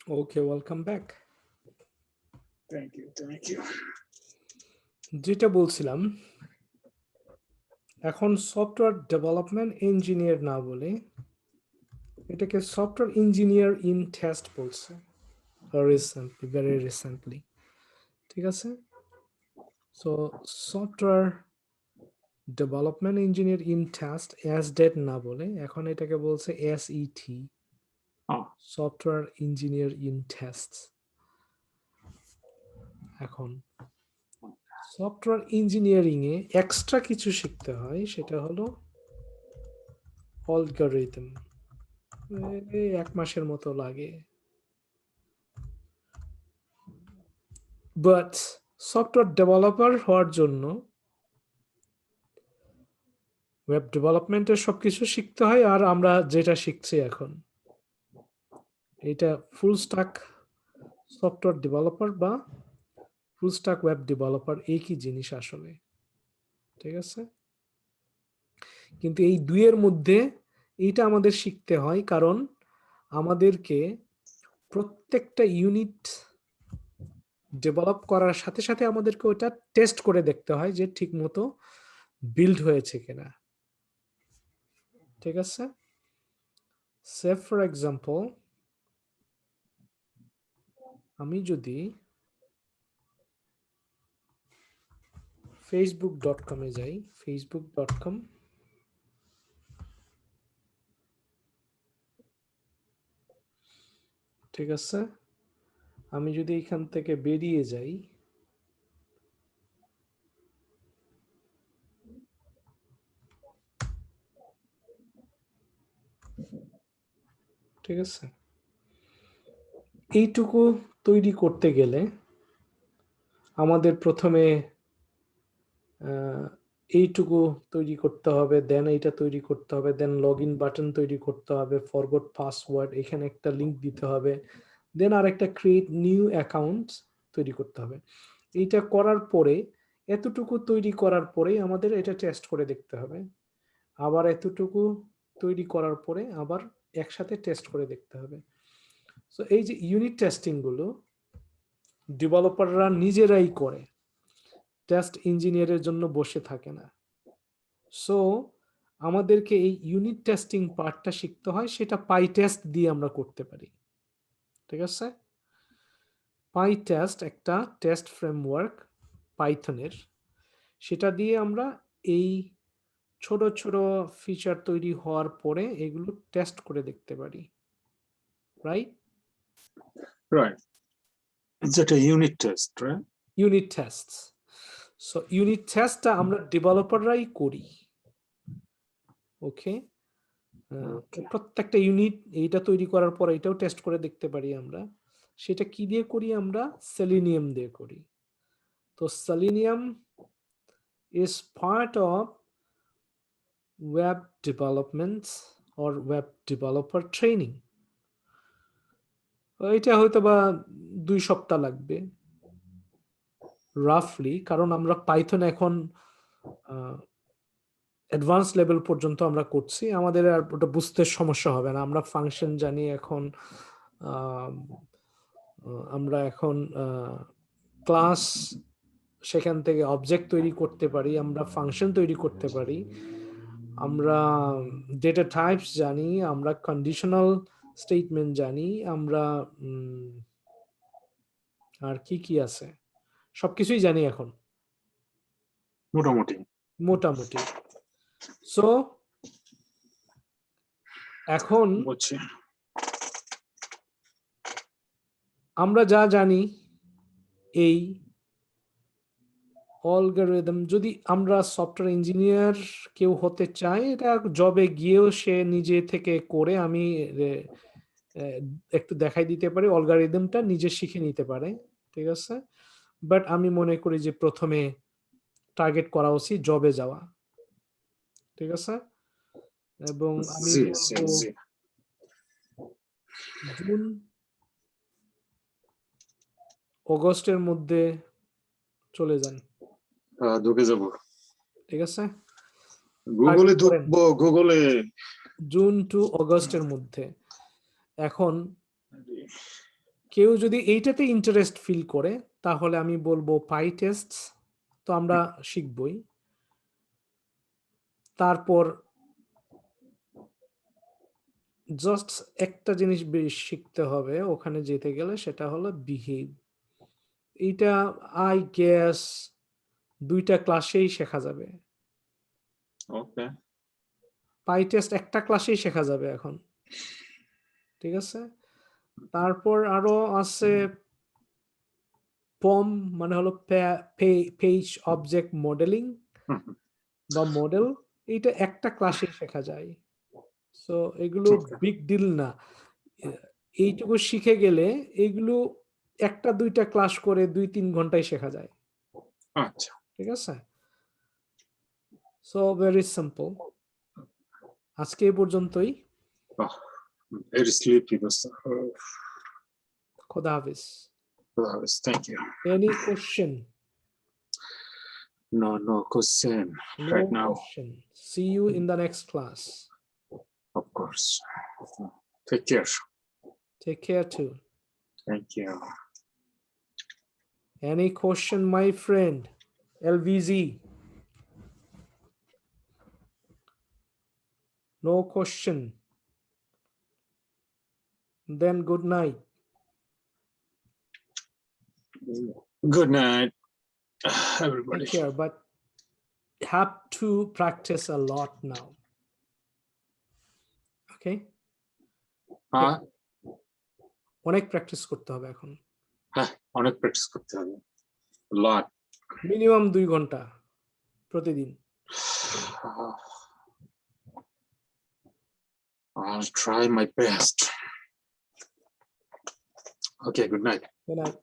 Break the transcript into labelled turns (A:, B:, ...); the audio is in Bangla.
A: Okay, welcome back.
B: Thank you.
A: যেটা বলছিলাম, এখন সফটওয়্যার ডেভেলপমেন্ট ইঞ্জিনিয়ার না বলে এটাকে সফটওয়্যার ইঞ্জিনিয়ার ইন টেস্ট বলছে very recently. ঠিক আছে? So software development engineer in test Sdet না বলে এখন এটাকে বলছে SET, software engineer in test. এখন সফটওয়্যার ইঞ্জিনিয়ারিং এ এক্সট্রা কিছু শিখতে হয়, সেটা হলো অ্যালগরিদম। এক মাসের মতো লাগে, বাট সফটওয়্যার ডেভেলপার হওয়ার জন্য ওয়েব ডেভেলপমেন্টের সবকিছু শিখতে হয়। আর আমরা যেটা শিখছি এখন, এটা ফুল স্ট্যাক সফটওয়্যার ডেভেলপার বা ফুল স্ট্যাক ওয়েব ডেভেলপার একই জিনিস আসলে। ঠিক আছে? কিন্তু এই দুইয়ের মধ্যে এইটা আমাদের শিখতে হয়, কারণ আমাদেরকে প্রত্যেকটা ইউনিট ডেভেলপ করার সাথে সাথে আমাদেরকে ওটা টেস্ট করে দেখতে হয় যে ঠিক মতো বিল্ড হয়েছে কিনা। ঠিক আছে? সে ফর এক্সাম্পল, আমি যদি facebook.com-এ যাই, facebook.com, ঠিক আছে? আমি যদি এখান থেকে বেরিয়ে যাই, ঠিক আছে, এইটুকু তৈরি করতে গেলে আমাদের প্রথমে এইটুকু তৈরি করতে হবে, দেন এইটা তৈরি করতে হবে, দেন লগ ইন বাটন তৈরি করতে হবে, ফরগট পাসওয়ার্ড, এখানে একটা লিঙ্ক দিতে হবে, দেন আর একটা ক্রিয়েট নিউ অ্যাকাউন্ট তৈরি করতে হবে। এইটা করার পরে, এতটুকু তৈরি করার পরেই আমাদের এটা টেস্ট করে দেখতে হবে। আবার এতটুকু তৈরি করার পরে আবার একসাথে টেস্ট করে দেখতে হবে। সো এই যে ইউনিট টেস্টিং গুলো ডেভেলপাররা নিজেরাই করে, টেস্ট ইঞ্জিনিয়ারের জন্য বসে থাকে না। সো আমাদেরকে এই ইউনিট টেস্টিং পার্টটা শিখতে হয়, সেটা পাই টেস্ট দিয়ে আমরা করতে পারি। ঠিক আছে? পাই টেস্ট একটা টেস্ট ফ্রেমওয়ার্ক পাইথনের, সেটা দিয়ে আমরা এই ছোট ছোট ফিচার তৈরি হওয়ার পরে এগুলো টেস্ট করে দেখতে পারি। Right?
B: It's a unit test, right?
A: Unit test. So unit টেস্টটা আমরা ডেভেলপাররাই করি। ওকে? প্রত্যেকটা ইউনিট এইটা তৈরি করার পর এটাও টেস্ট করে দেখতে পারি আমরা। সেটা কি দিয়ে করি? আমরা সেলিনিয়াম দিয়ে করি। তো selenium is part of web development or web developer training. এটা হয়তো বা 2 সপ্তাহ লাগবে রাফলি, কারণ আমরা পাইথন এখন অ্যাডভান্স লেভেল পর্যন্ত আমরা করছি, আমাদের আর ওটা বুঝতে সমস্যা হবে না। আমরা ফাংশন জানি এখন, আমরা এখন ক্লাস, সেখান থেকে অবজেক্ট তৈরি করতে পারি, আমরা ফাংশন তৈরি করতে পারি, আমরা ডেটা টাইপস জানি, আমরা কন্ডিশনাল স্টেটমেন্ট জানি, আমরা আর কি কি আছে সবকিছুই জানি এখন মোটামুটি। সো এখন আমরা যা জানি এই অ্যালগরিদম, যদি আমরা সফটওয়্যার ইঞ্জিনিয়ার কেউ হতে চাই, এটা জবে গিয়েও সে নিজে থেকে করে, আমি একটু দেখাই দিতে পারি, অ্যালগরিদমটা নিজে শিখে নিতে পারে। ঠিক আছে? বাট আমি মনে করি যে প্রথমে টার্গেট করা উচিত জবে যাওয়া। ঠিক আছে? এবং আমি জুন অগস্টের মধ্যে চলে যান।
B: ঢুকে যাব।
A: ঠিক আছে?
B: গুগলে
A: জুন টু অগস্টের মধ্যে। এখন কেউ যদি এইটাতে ইন্টারেস্ট ফিল করে তাহলে আমি বলবো পাই টেস্ট, তো আমরা শিখবই। তারপর জাস্ট একটা জিনিস বেশ শিখতে হবে ওখানে যেতে গেলে, সেটা হলো বিহেভ। এইটা আই গেস 2টা ক্লাসেই শেখা যাবে।
B: Okay.
A: পাই টেস্ট একটা ক্লাসেই শেখা যাবে এখন, ঠিক আছে? তারপর আরো আছে পম, মানে হলো পেজ অবজেক্ট মডেলিং বা মডেল। এইটা একটা ক্লাসে শেখা যায়, সো এগুলো
B: Okay.
A: বিগ ডিল না। এইটুকু শিখে গেলে এগুলো 1-2টা ক্লাস করে 2-3 ঘন্টায় শেখা যায়,
B: আচ্ছা।
A: ঠিক আছে? So very simple. আজকে এই পর্যন্তই।
B: Very sleepy.
A: খোদা হাফিজ।
B: Thank you.
A: Any question?
B: No question
A: No
B: right now.
A: question. See you in the next class.
B: Of course. Take care.
A: Take care too.
B: Thank you.
A: Any question, my friend? LVZ? No question. Then good night.
B: Good night, everybody.
A: Take care, but have to practice a lot now. Okay?
B: হ্যাঁ
A: অনেক প্র্যাকটিস করতে হবে এখন।
B: হ্যাঁ অনেক প্র্যাকটিস করতে হবে, lot.
A: মিনিমাম 2 ঘন্টা প্রতিদিন।
B: I'll try my best. Okay, good night.
A: Good night.